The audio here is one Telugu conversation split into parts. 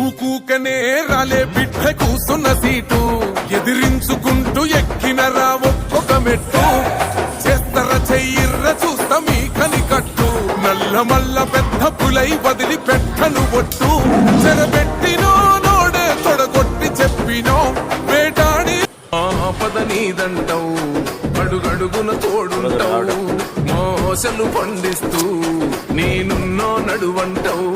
ఊకూకనే రాలే బిడ్డ కూసున్న సీటు ఎదిరించుకుంటూ ఎక్కినరా ఒక్కొక్క మెట్టు చేస్తర చెయ్యిర్ర చూస్తా మీ కనికట్టు నల్ల మల్ల పెద్ద పులై వదిలి పెట్టను ఒట్టు చెరబెట్టినో నోడే తొడగొట్టి చెప్పినో వేటాడి ఆపద నీదంటావు అడుగడుగున తోడుంటావు మోసలు పండిస్తూ నేనున్నో నడువంటావు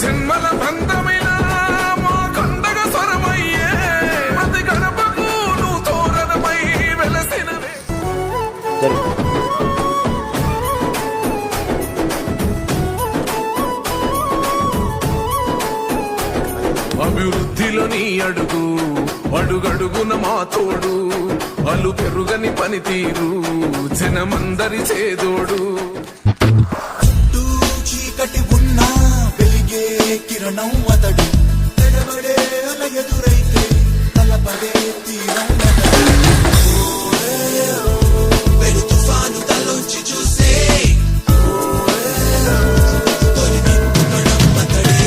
జన్మల బంధమిలా మా కండగ స్వరమయ్యే ప్రతి గడపకు నువ్వు తోరణమై వెలసినవే అభివృద్ధిలో నీ అడుగు అడుగడుగున మా తోడు అలు పెరుగని పనితీరు జనమందరి చేదోడు చీకటి ఉన్నా వెలిగే కిరణం అతడు ఎడబడే అల ఎదురైతే తలపడే తీరం వెలు తుఫాను తలొంచి చూసే అతడే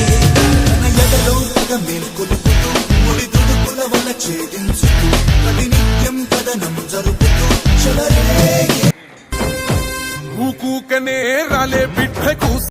తన ఎడలో తగ మేల్కొలుపుతూ ముడి దుడుకుల వల్ల ఛేదించుతూ ప్రతినిత్యం కథనం జరుపుతూ చెలరే ఊకూకనే రాలే బిడ్డ